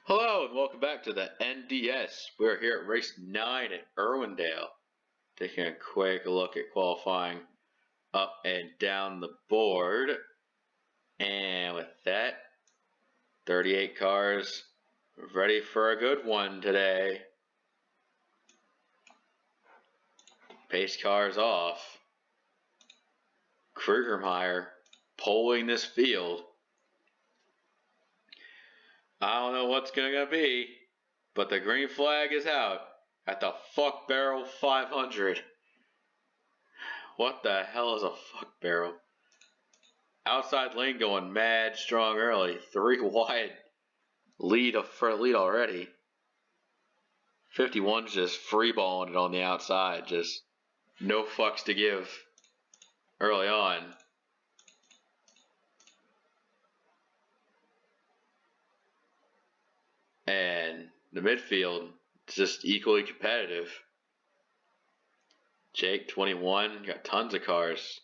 Hello and welcome back to the NDS. We're here at race 9 at Irwindale. Taking a quick look at qualifying up and down the board. And with that, 38 cars ready for a good one today. Pace cars off. Kriegermeyer poling this field. I don't know what's going to be, but the green flag is out at the Fuckbarrel 500. What the hell is a Fuckbarrel? Outside lane going mad strong early. 3 wide lead already. 51's just freeballing it on the outside. Just no fucks to give early on. And the midfield is just equally competitive. Jake, 21, got tons of cars.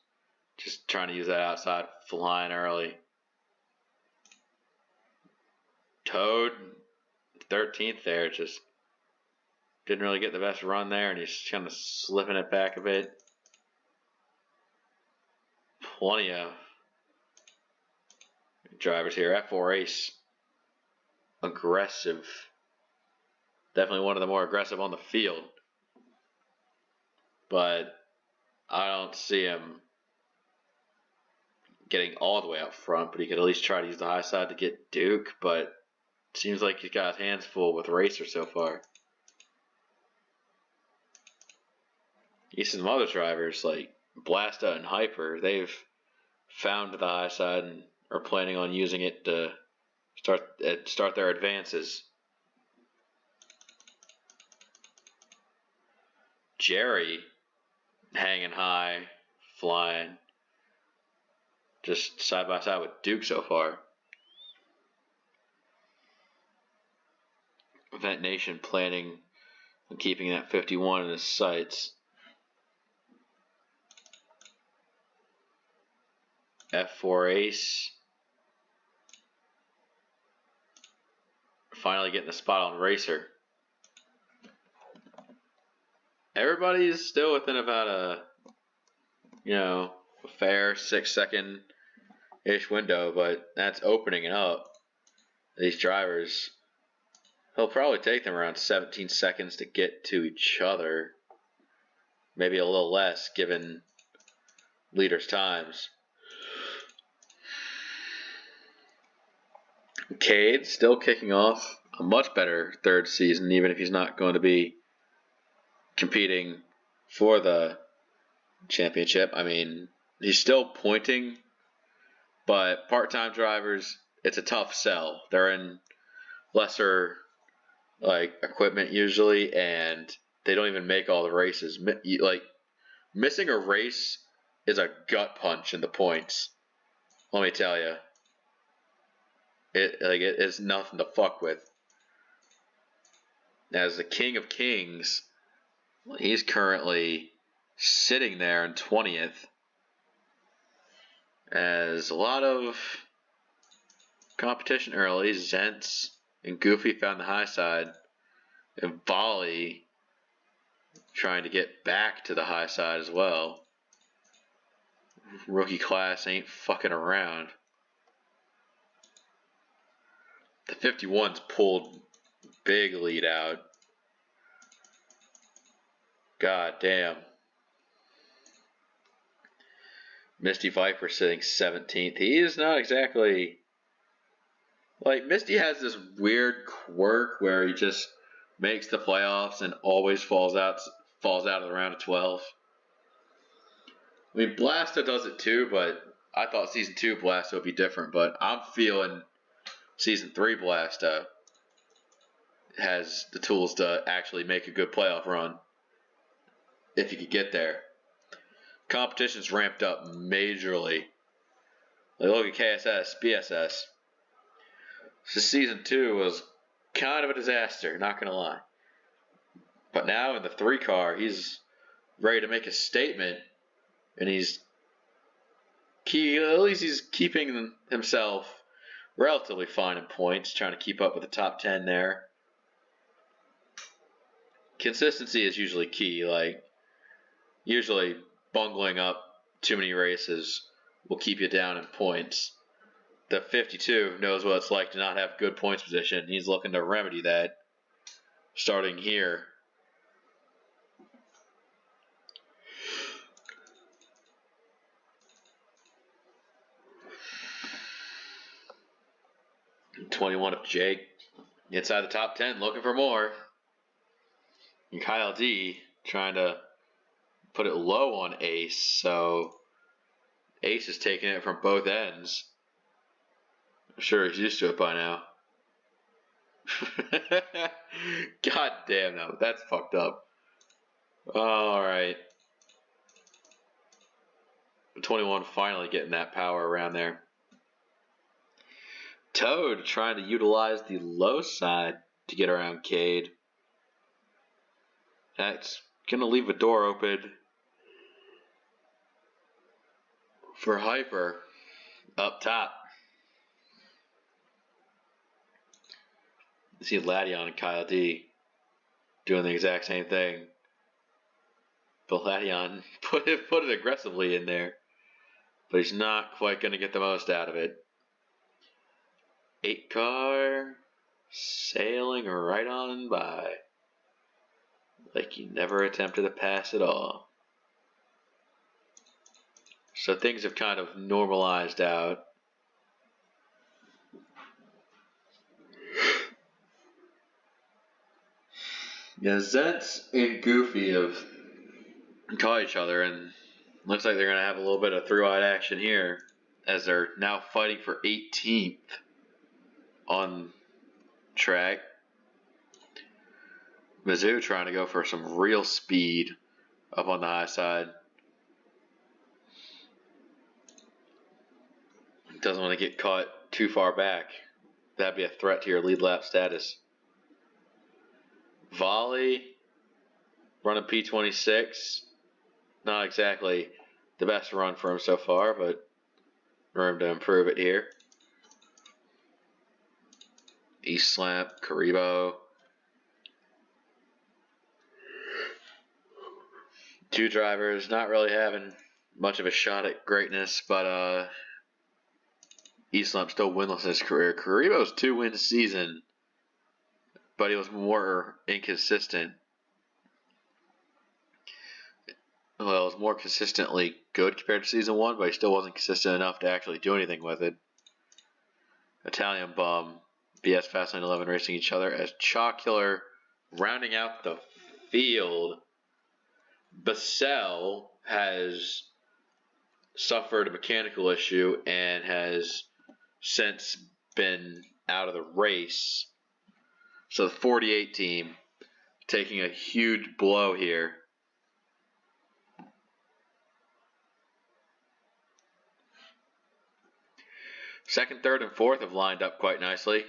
Just trying to use that outside flying early. Toad, 13th there, just didn't really get the best run there, and he's kind of slipping it back a bit. Plenty of drivers here. F4 Ace, aggressive. Definitely one of the more aggressive on the field. But I don't see him getting all the way up front, but he could at least try to use the high side to get Duke, but it seems like he's got his hands full with Racer so far. You see some other drivers like Blasta and Hyper, they've found the high side and are planning on using it to start their advances. Jerry hanging high, flying, just side by side with Duke so far. Event Nation planning on keeping that 51 in his sights. F4 Ace finally getting the spot on Racer. Everybody's still within about a fair 6-second-ish window, but that's opening it up. These drivers, it'll probably take them around 17 seconds to get to each other. Maybe a little less given leaders' times. Cade still kicking off a much better third season, even if he's not going to be competing for the championship. I mean, he's still pointing, but part-time drivers, it's a tough sell. They're in lesser equipment usually, and they don't even make all the races. Missing a race is a gut punch in the points. Let me tell you, it is nothing to fuck with. As the King of Kings, he's currently sitting there in 20th. As a lot of competition early, Zentz and Goofy found the high side, and Volley trying to get back to the high side as well. Rookie class ain't fucking around. The 51's pulled big lead out. God damn. Misty Viper sitting 17th. He is not exactly... Misty has this weird quirk where he just makes the playoffs and always falls out of the round of 12. I mean, Blasta does it too, but I thought Season 2 Blasta would be different, but I'm feeling Season 3 Blasta has the tools to actually make a good playoff run, if you could get there. Competition's ramped up majorly. Look at KSS, BSS. So Season 2 was kind of a disaster, not going to lie. But now in the 3 car, he's ready to make a statement, and at least he's keeping himself relatively fine in points, trying to keep up with the top 10 there. Consistency is usually key. Like, usually bungling up too many races will keep you down in points. The 52 knows what it's like to not have good points position. He's looking to remedy that starting here. '21 of Jake inside the top 10, looking for more. And Kyle D trying to put it low on Ace, so Ace is taking it from both ends. I'm sure he's used to it by now. God damn, no, that's fucked up. Alright. 21 finally getting that power around there. Toad trying to utilize the low side to get around Cade. That's going to leave a door open for Hyper up top. You see Ladion and Kyle D doing the exact same thing. But Ladion put it aggressively in there. But he's not quite going to get the most out of it. 8 car sailing right on by. Like he never attempted to pass at all. So things have kind of normalized out. Yeah, Zentz and Goofy have caught each other, and looks like they're going to have a little bit of throughout action here as they're now fighting for 18th on track. Mizzou trying to go for some real speed up on the high side. Doesn't want to get caught too far back. That'd be a threat to your lead lap status. Volley running P26. Not exactly the best run for him so far, but room to improve it here. East Slap, Karibo. 2 drivers not really having much of a shot at greatness, but East Slap still winless in his career. Karibo's 2-win season, but he was more inconsistent. Well, it was more consistently good compared to season 1, but he still wasn't consistent enough to actually do anything with it. Italian Bum, BS Fastlane 11 racing each other as Chalk Killer rounding out the field. Bassell has suffered a mechanical issue and has since been out of the race. So the 48 team taking a huge blow here. Second, third, and fourth have lined up quite nicely.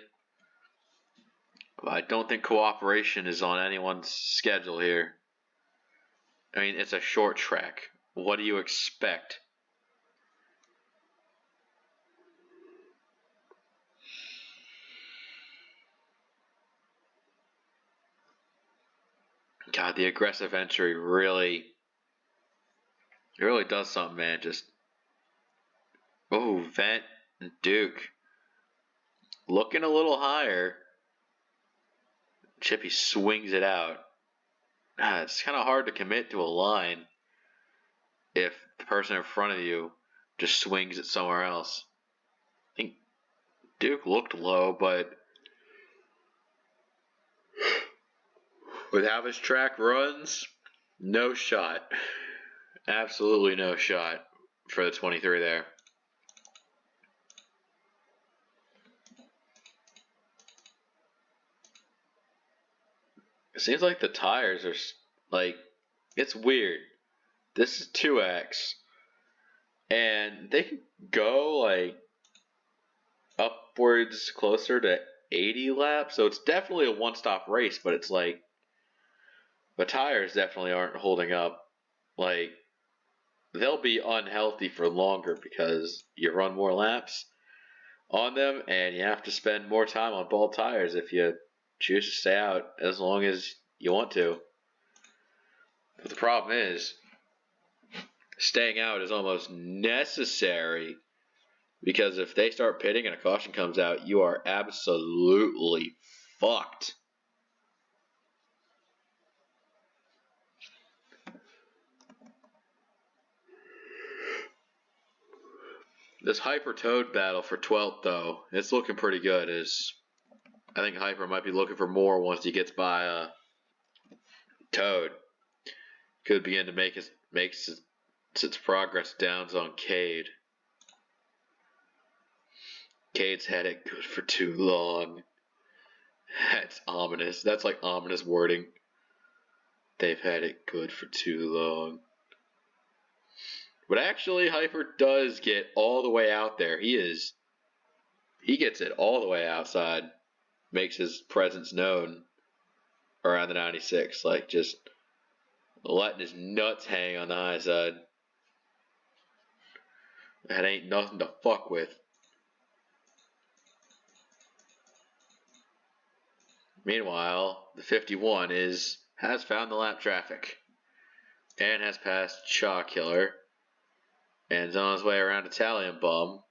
I don't think cooperation is on anyone's schedule here. I mean, it's a short track. What do you expect? God, the aggressive entry really does something, man. Just, Vent and Duke looking a little higher. Chippy swings it out. It's kind of hard to commit to a line if the person in front of you just swings it somewhere else. I think Duke looked low, but with how his track runs, no shot. Absolutely no shot for the 23 there. It seems like the tires are like, it's weird. This is 2X, and they can go like upwards closer to 80 laps, so it's definitely a one-stop race, but it's like the tires definitely aren't holding up. Like, they'll be unhealthy for longer because you run more laps. on them, and you have to spend more time on bald tires if you choose to stay out as long as you want to. But the problem is, staying out is almost necessary, because if they start pitting and a caution comes out, you are absolutely fucked. This Hyper Toad battle for 12th, though, it's looking pretty good. I think Hyper might be looking for more once he gets by Toad. Could begin to make its progress downs on Cade. Cade's had it good for too long. That's ominous. That's like ominous wording. They've had it good for too long. But actually, Hyper does get all the way out there. He gets it all the way outside. Makes his presence known around the 96. Like, just letting his nuts hang on the high side. That ain't nothing to fuck with. Meanwhile, the 51 has found the lap traffic and has passed Chaw Killer and is on his way around Italian Bum.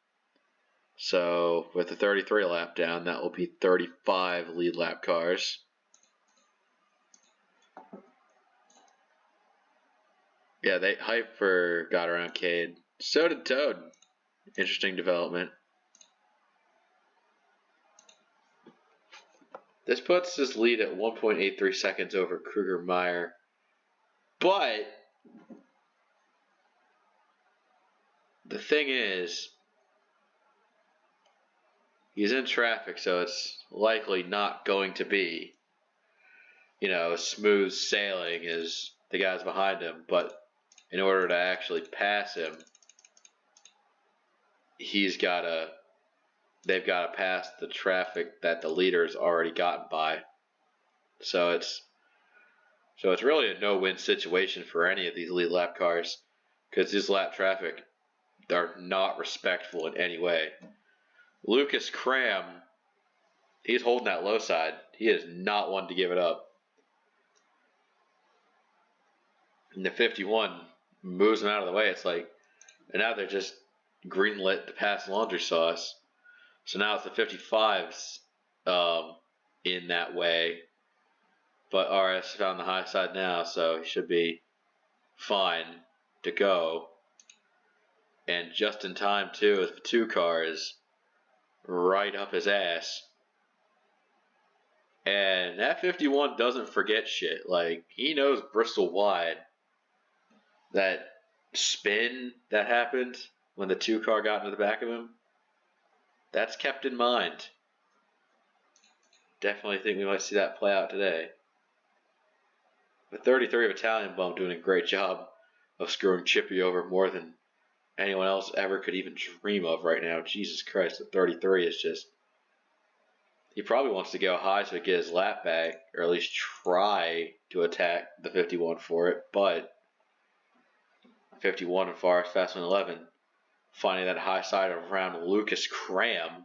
So with the 33 lap down, that will be 35 lead lap cars. Yeah, Hyper got around Cade. So did Toad. Interesting development. This puts his lead at 1.83 seconds over Kruger-Meyer. But the thing is, he's in traffic, so it's likely not going to be, smooth sailing as the guys behind him. But in order to actually pass him, they've got to pass the traffic that the leader's already gotten by. So it's really a no-win situation for any of these lead lap cars, because this lap traffic, they're not respectful in any way. Lucas Cram, he's holding that low side. He is not one to give it up. And the 51 moves him out of the way. It's like, and now they're just greenlit to pass Laundry Sauce. So now it's the 55s in that way. But RS found the high side now, so he should be fine to go. And just in time, too, with 2 cars right up his ass. And that 51 doesn't forget shit. Like, he knows Bristol wide. That spin that happened when the 2 car got into the back of him, that's kept in mind. Definitely think we might see that play out today. The 33 of Italian Bum doing a great job of screwing Chippy over more than anyone else ever could even dream of right now. Jesus Christ, the 33 is just... He probably wants to go high so he get his lap back, or at least try to attack the 51 for it, but 51 and Forest Fast 11 finding that high side around Lucas Cram.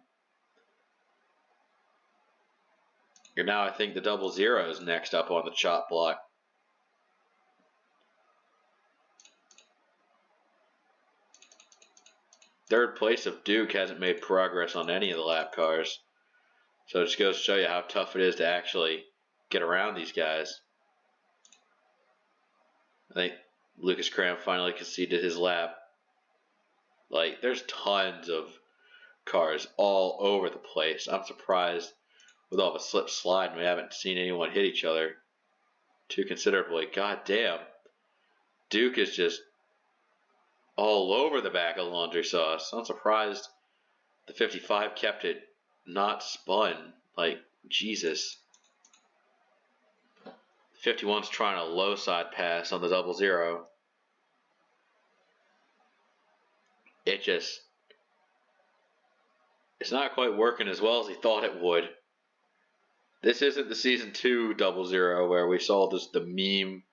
You're now, I think, the 00 is next up on the chop block. Third place of Duke hasn't made progress on any of the lap cars. So it just goes to show you how tough it is to actually get around these guys. I think Lucas Cram finally conceded his lap. Like, there's tons of cars all over the place. I'm surprised with all the slip slide we haven't seen anyone hit each other too considerably. God damn. Duke is just all over the back of Laundry Sauce. I'm surprised the 55 kept it not spun. Like, Jesus. 51's trying a low side pass on the 00. It's not quite working as well as he thought it would. This isn't the season 2 00 where we saw just the meme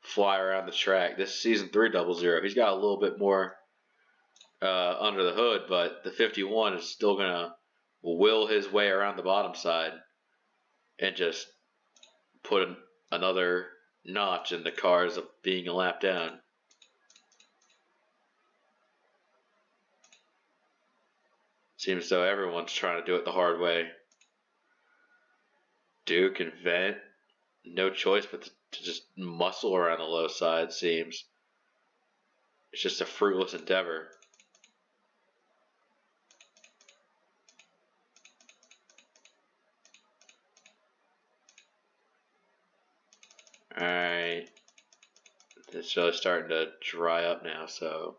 fly around the track. This is season 3 00. He's got a little bit more under the hood, but the 51 is still gonna will his way around the bottom side and just put another notch in the cars of being a lap down. Seems as though everyone's trying to do it the hard way. Duke and Vent, no choice but to just muscle around the low side, seems. It's just a fruitless endeavor. Alright. It's really starting to dry up now, so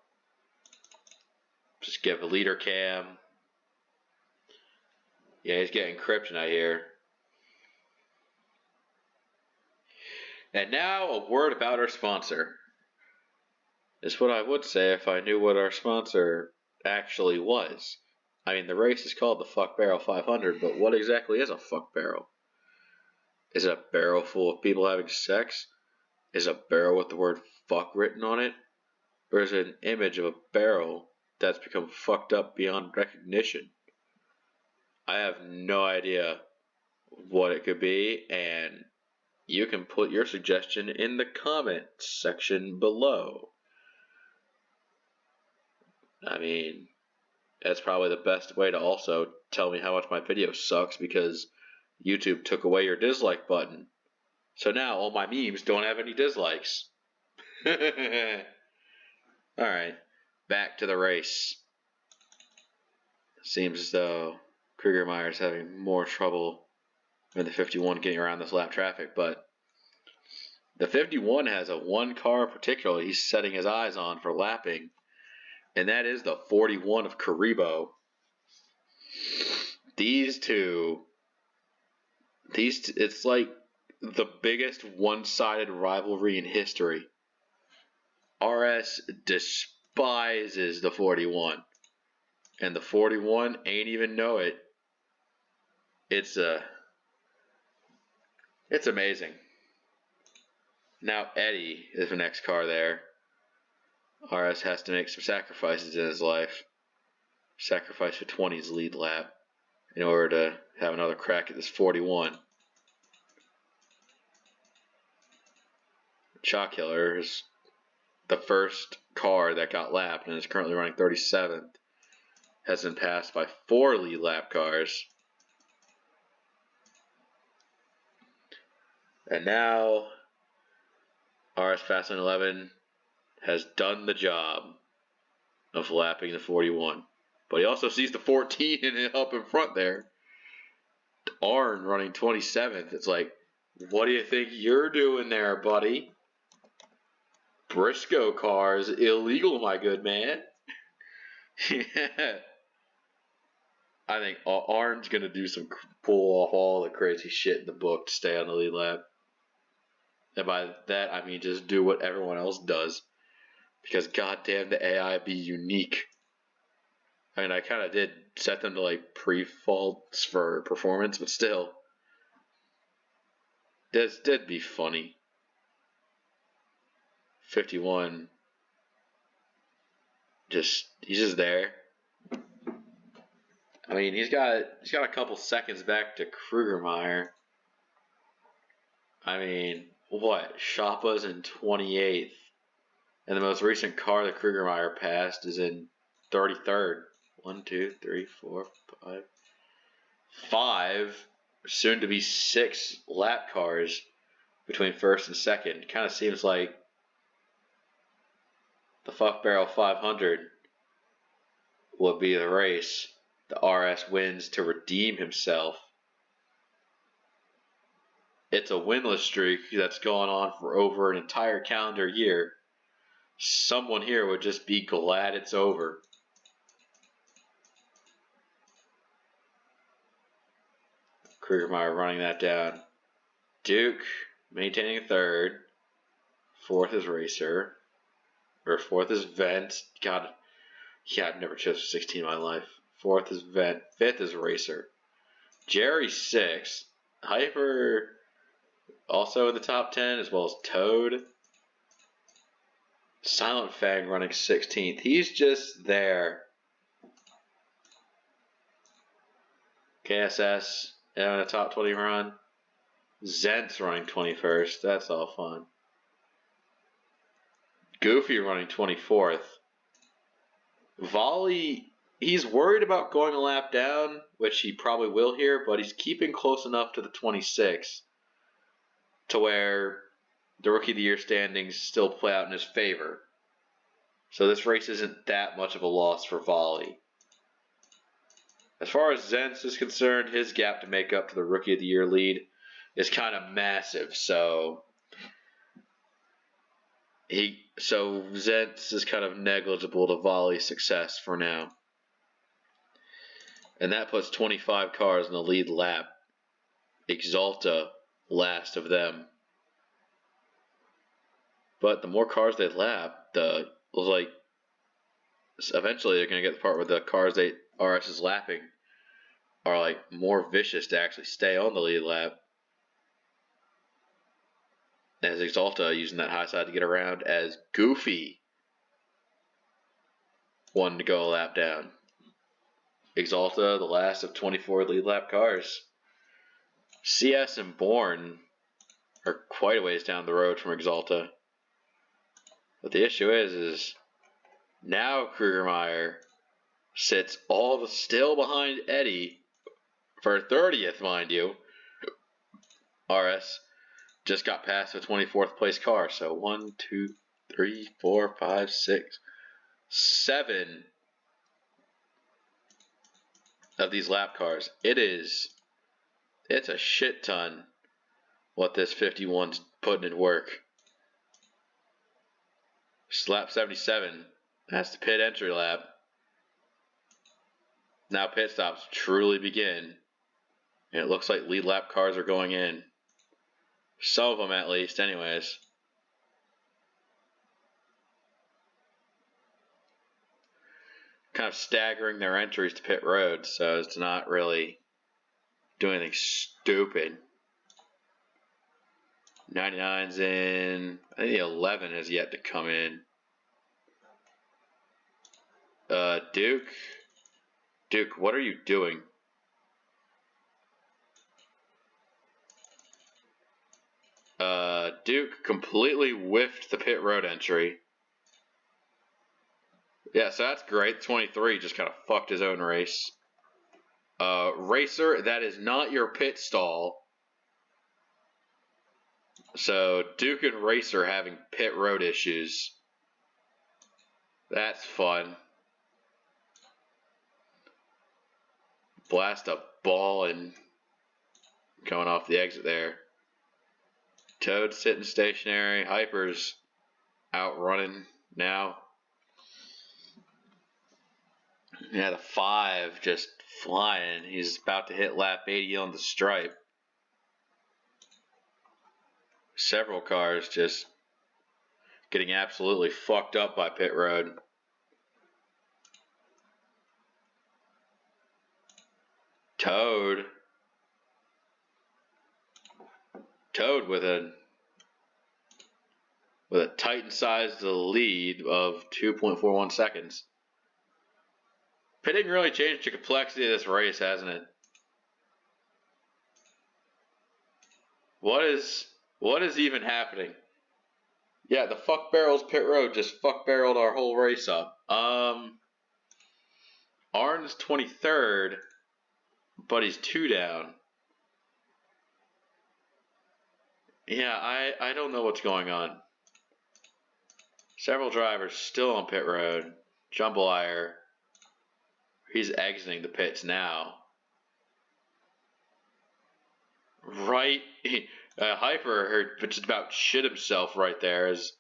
just give a leader cam. Yeah, he's getting kryptonite here. And now a word about our sponsor. Is what I would say if I knew what our sponsor actually was. I mean, the race is called the Fuckbarrel 500, but what exactly is a fuck barrel? Is it a barrel full of people having sex? Is it a barrel with the word fuck written on it? Or is it an image of a barrel that's become fucked up beyond recognition? I have no idea what it could be, and you can put your suggestion in the comment section below. I mean, that's probably the best way to also tell me how much my video sucks, because YouTube took away your dislike button. So now all my memes don't have any dislikes. Alright, back to the race. Seems as though Kriegermeyer's having more trouble than the 51 getting around this lap traffic, but the 51 has a one car in particular he's setting his eyes on for lapping, and that is the 41 of Karibo. These two, it's like the biggest one-sided rivalry in history. RS despises the 41, and the 41 ain't even know it. It's amazing. Now Eddie is the next car there. RS has to make some sacrifices in his life. Sacrifice for 20's lead lap in order to have another crack at this 41. Chalk Killer is the first car that got lapped and is currently running 37th. Has been passed by 4 lead lap cars. And now RS Fastlane 11 has done the job of lapping the 41. But he also sees the 14 up in front there. Arn running 27th. It's like, what do you think you're doing there, buddy? Briscoe car is illegal, my good man. Yeah. I think Arn's going to do pull off all the crazy shit in the book to stay on the lead lap. And by that, I mean just do what everyone else does. Because goddamn, the AI be unique. I mean, I kind of did set them to like pre-faults for performance, but still. This did be funny. 51. He's just there. I mean, he's got a couple seconds back to Kriegermeyer. I mean, what? Shoppa's in 28th. And the most recent car that Kriegermeyer passed is in 33rd. 1, 2, 3, 4, 5. 5, soon to be 6 lap cars between first and second. Kind of seems like the Fuckbarrel 500 will be the race. The RS wins to redeem himself. It's a winless streak that's gone on for over an entire calendar year. Someone here would just be glad it's over. Kriegermeyer running that down. Duke maintaining third. 4th is Racer. Or 4th is Vent. God, yeah, I've never chosen 16 in my life. 4th is Vent. 5th is Racer. Jerry 6th. Hyper also in the top 10, as well as Toad. Silent Fang running 16th. He's just there. KSS in a top 20 run. Zent's running 21st. That's all fun. Goofy running 24th. Volley, he's worried about going a lap down, which he probably will here, but he's keeping close enough to the 26 to where the Rookie of the Year standings still play out in his favor. So this race isn't that much of a loss for Volley. As far as Zentz is concerned, his gap to make up to the Rookie of the Year lead is kind of massive. So Zentz is kind of negligible to Volley's success for now. And that puts 25 cars in the lead lap. Exalta last of them. But the more cars they lap, eventually they're going to get the part where the cars RS is lapping are more vicious to actually stay on the lead lap. As Exalta using that high side to get around, as Goofy wanted to go a lap down. Exalta, the last of 24 lead lap cars. CS and Bourne are quite a ways down the road from Exalta. But the issue is now Krugermeyer sits still behind Eddie for 30th, mind you. RS just got past the 24th place car. So 1, 2, 3, 4, 5, 6, 7 of these lap cars. It's a shit ton what this 51's putting in work. Lap 77. That's the pit entry lap. Now pit stops truly begin. And it looks like lead lap cars are going in. Some of them at least, anyways. Kind of staggering their entries to pit road so as to not really do anything stupid. 99's in. I think the 11 has yet to come in. Duke, what are you doing? Duke completely whiffed the pit road entry. Yeah, so that's great. 23 just kind of fucked his own race. Racer, that is not your pit stall. So Duke and Racer having pit road issues. That's fun. Blast a ball and going off the exit there. Toad sitting stationary. Hyper's out running now. Yeah, the 5 just flying. He's about to hit lap 80 on the stripe. Several cars just getting absolutely fucked up by pit road. Toad with a Titan-sized lead of 2.41 seconds. Pitting really changed the complexity of this race, hasn't it? What is even happening? Yeah, the Fuckbarrel's pit road just fuckbarreled our whole race up. Arn's 23rd, but he's 2 down. Yeah, I don't know what's going on. Several drivers still on pit road. Jambalaya, he's exiting the pits now. Right, Hyper just about shit himself right there as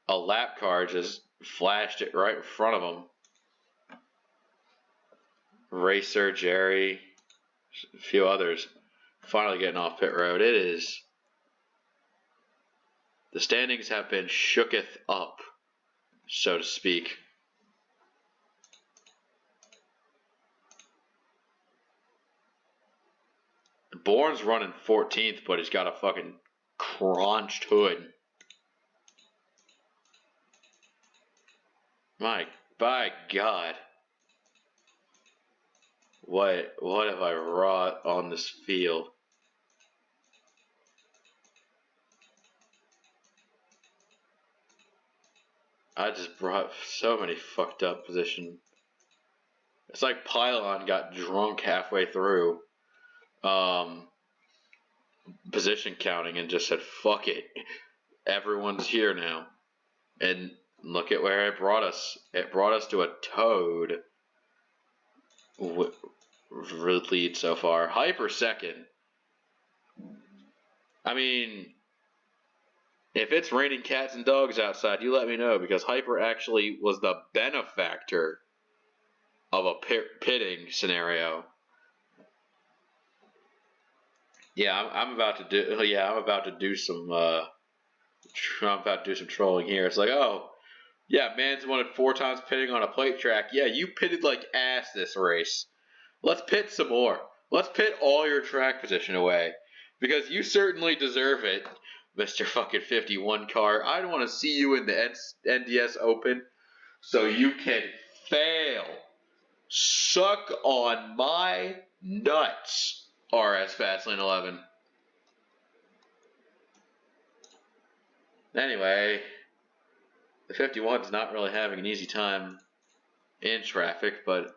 a lap car just flashed it right in front of him. Racer, Jerry, a few others finally getting off pit road. The standings have been shooketh up, so to speak. Bourne's running 14th, but he's got a fucking crunched hood. By God. What have I wrought on this field? I just brought so many fucked up positions. It's like Pylon got drunk halfway through position counting and just said, fuck it. Everyone's here now. And look at where it brought us. It brought us to a Toad lead so far. Hyper second. I mean, if it's raining cats and dogs outside, you let me know, because Hyper actually was the benefactor of a pitting scenario. Yeah, I'm about to do. Yeah, I'm about to do some. I'm about to do some trolling here. It's like, oh, yeah, man's wanted 4 times pitting on a plate track. Yeah, you pitted like ass this race. Let's pit some more. Let's pit all your track position away, because you certainly deserve it, Mr. fucking 51 car. I don't want to see you in the NDS Open, so you can fail. Suck on my nuts. RS Fastlane 11. Anyway, the 51's not really having an easy time in traffic, but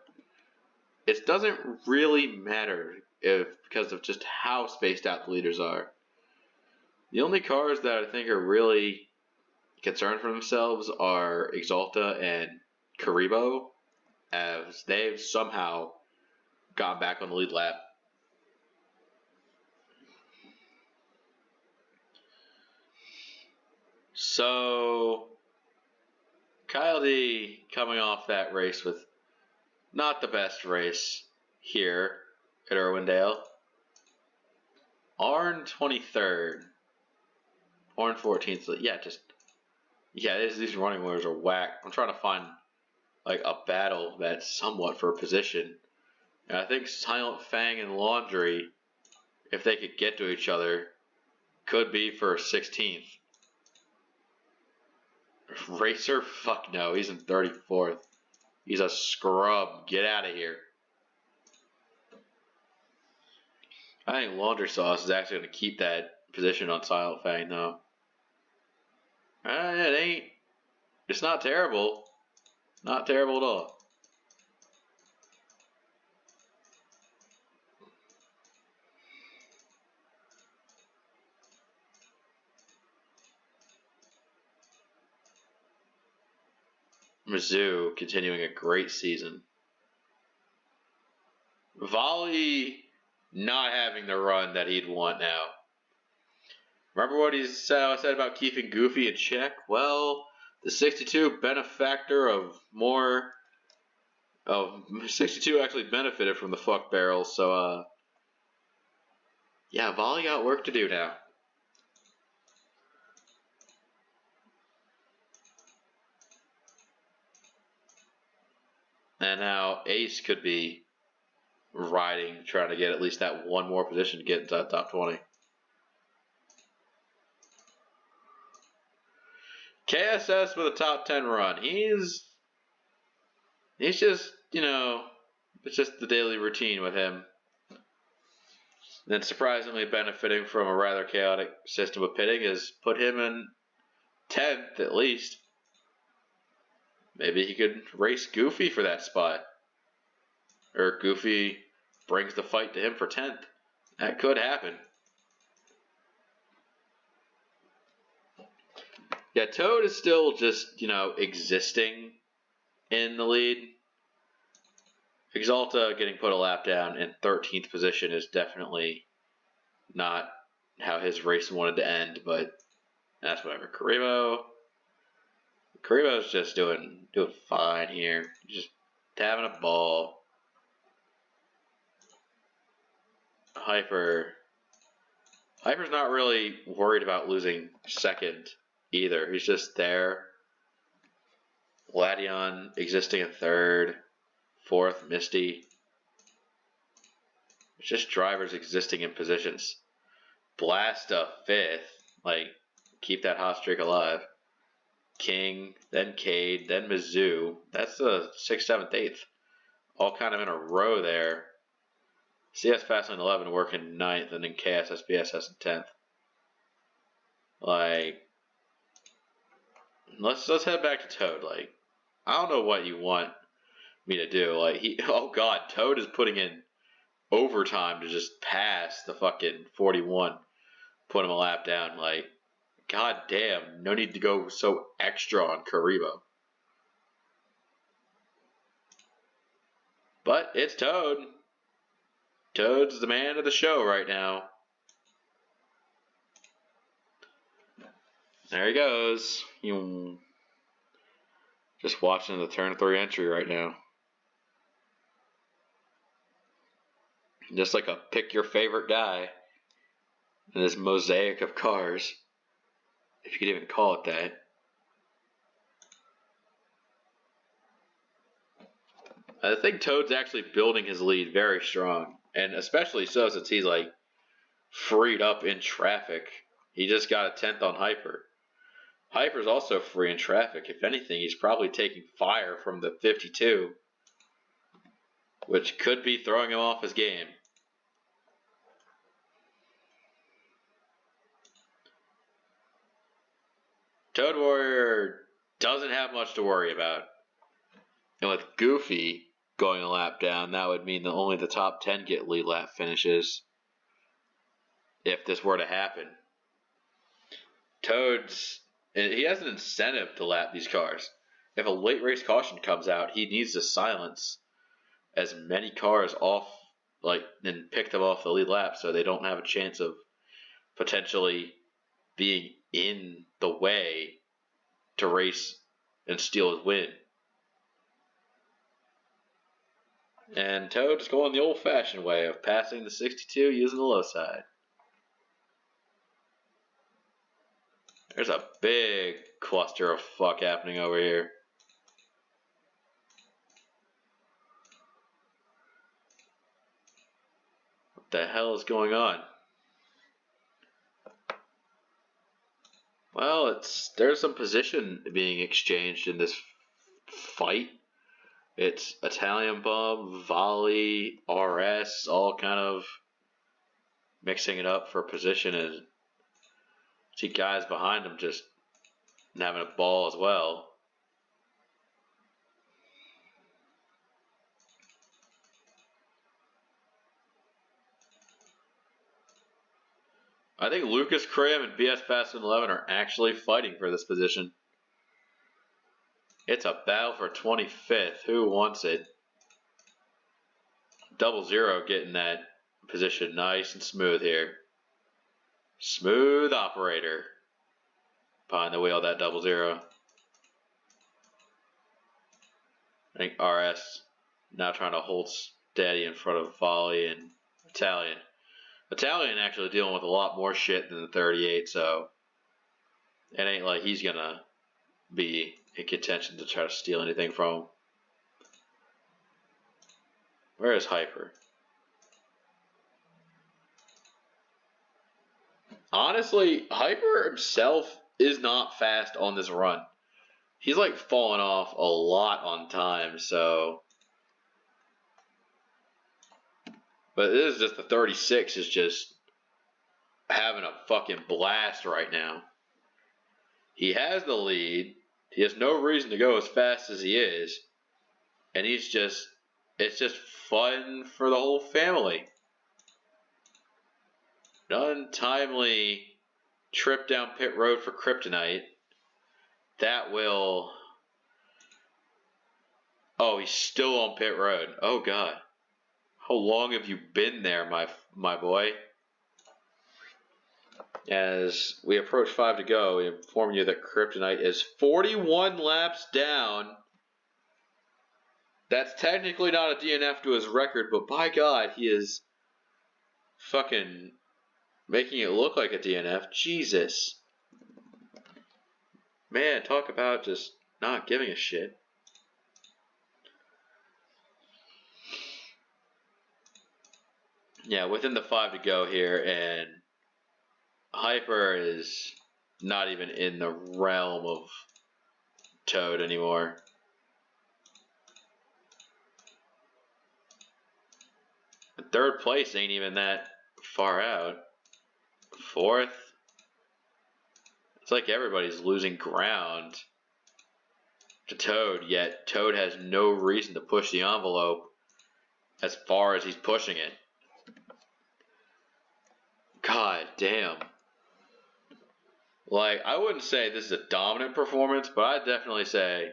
it doesn't really matter because of just how spaced out the leaders are. The only cars that I think are really concerned for themselves are Exalta and Karibo, as they've somehow gone back on the lead lap. So, Kyle D coming off that race with not the best race here at Irwindale. Arn 23rd. Arn 14th. Yeah, these running orders are whack. I'm trying to find like a battle that's somewhat for a position. And I think Silent Fang and Laundry, if they could get to each other, could be for 16th. Racer? Fuck no, he's in 34th. He's a scrub. Get out of here. I think Laundry Sauce is actually going to keep that position on Silent Fang, though. It ain't. It's not terrible. Not terrible at all. Mizzou continuing a great season. Volley not having the run that he'd want now. Remember what he said about keeping Goofy in check? Well, the 62 benefactor of more. 62 actually benefited from the Fuckbarrel, so yeah, Volley got work to do now. And now Ace could be riding, trying to get at least that one more position to get into that top 20. KSS with a top 10 run. He's just, it's just the daily routine with him. And surprisingly benefiting from a rather chaotic system of pitting has put him in 10th at least. Maybe he could race Goofy for that spot. Or Goofy brings the fight to him for 10th. That could happen. Yeah, Toad is still just, existing in the lead. Exalta getting put a lap down in 13th position is definitely not how his race wanted to end, but that's whatever. Karibo's just doing fine here. Just having a ball. Hyper's not really worried about losing second either. He's just there. Gladion existing in third. Fourth, Misty. It's just drivers existing in positions. Blasta fifth. Keep that hot streak alive. King, then Cade, then Mizzou. That's the 6th, 7th, 8th. All kind of in a row there. CS Fastlane 11 working 9th, and then KSS BSS in 10th. Like, let's head back to Toad. Like, I don't know what you want me to do. Like, oh god, Toad is putting in overtime to just pass the fucking 41, put him a lap down. Like, god damn, no need to go so extra on Karibo. But it's Toad. Toad's the man of the show right now. There he goes. Just watching the turn 3 entry right now. Just like a pick your favorite guy in this mosaic of cars, if you could even call it that. I think Toad's actually building his lead very strong, and especially so since he's like freed up in traffic. He just got a 10th on Hyper. Hyper's also free in traffic. If anything, he's probably taking fire from the 52, which could be throwing him off his game. Toad Warrior doesn't have much to worry about. And with Goofy going a lap down, that would mean that only the top 10 get lead lap finishes if this were to happen. He has an incentive to lap these cars. If a late race caution comes out, he needs to silence as many cars off, and pick them off the lead lap so they don't have a chance of potentially being in the way to race and steal his win. And Toad's going the old-fashioned way of passing the 62 using the low side. There's a big cluster of fuck happening over here. What the hell is going on? Well, there's some position being exchanged in this fight. It's Italian Bomb, Volley, RS, all kind of mixing it up for position, and see guys behind them just having a ball as well. I think Lucas Cram and BS Fastlane 11 are actually fighting for this position. It's a battle for 25th. Who wants it? 00 getting that position nice and smooth here. Smooth operator behind the wheel of that 00. I think RS now trying to hold steady in front of Volley and Italian. Italian actually dealing with a lot more shit than the 38, so it ain't like he's gonna be in contention to try to steal anything from him. Where is Hyper? Honestly, Hyper himself is not fast on this run. He's like falling off a lot on time, so. But this is just the 36 is just having a fucking blast right now. He has the lead. He has no reason to go as fast as he is. And it's just fun for the whole family. An untimely trip down pit road for Kryptonite. That will. Oh, he's still on pit road. Oh, God. How long have you been there, my boy? As we approach 5 to go, we inform you that Kryptonite is 41 laps down. That's technically not a DNF to his record, but by God, he is fucking making it look like a DNF. Jesus. Man, talk about just not giving a shit. Yeah, within the 5 to go here, and Hyper is not even in the realm of Toad anymore. Third place ain't even that far out. Fourth. It's like everybody's losing ground to Toad, yet Toad has no reason to push the envelope as far as he's pushing it. God damn. Like, I wouldn't say this is a dominant performance, but I'd definitely say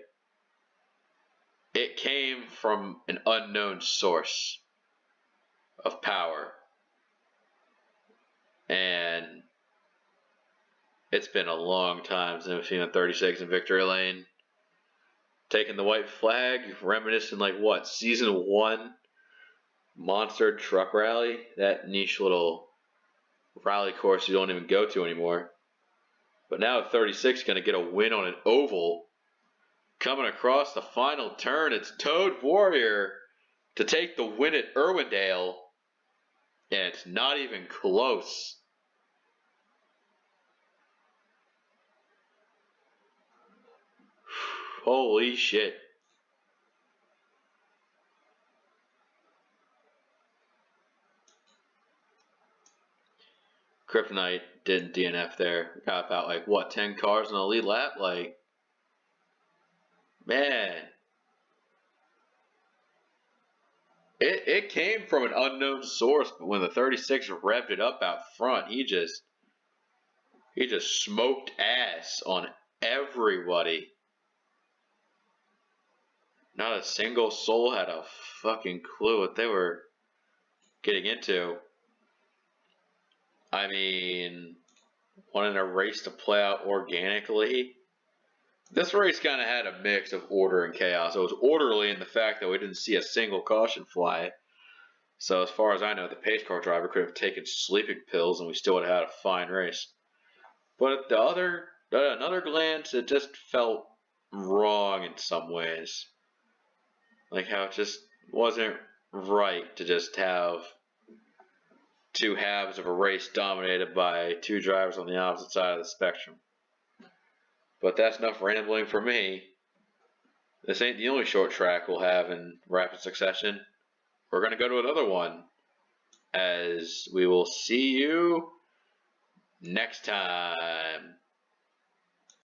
it came from an unknown source of power. And it's been a long time since I've seen a 36 in victory lane. Taking the white flag, reminiscing like what, season 1 monster truck rally? That niche little rally course you don't even go to anymore. But now 36 is going to get a win on an oval. Coming across the final turn, it's Toad Warrior to take the win at Irwindale. And it's not even close. Holy shit. Kryptonite didn't DNF there. Got about like what, 10 cars in the lead lap? Like, man. It came from an unknown source, but when the 36 revved it up out front, he just smoked ass on everybody. Not a single soul had a fucking clue what they were getting into. I mean, wanting a race to play out organically. This race kind of had a mix of order and chaos. It was orderly in the fact that we didn't see a single caution fly. So as far as I know, the pace car driver could have taken sleeping pills and we still would have had a fine race. But at another glance, it just felt wrong in some ways. Like how it just wasn't right to just have two halves of a race dominated by two drivers on the opposite side of the spectrum. But that's enough rambling for me. This ain't the only short track we'll have in rapid succession. We're going to go to another one, as we will see you next time.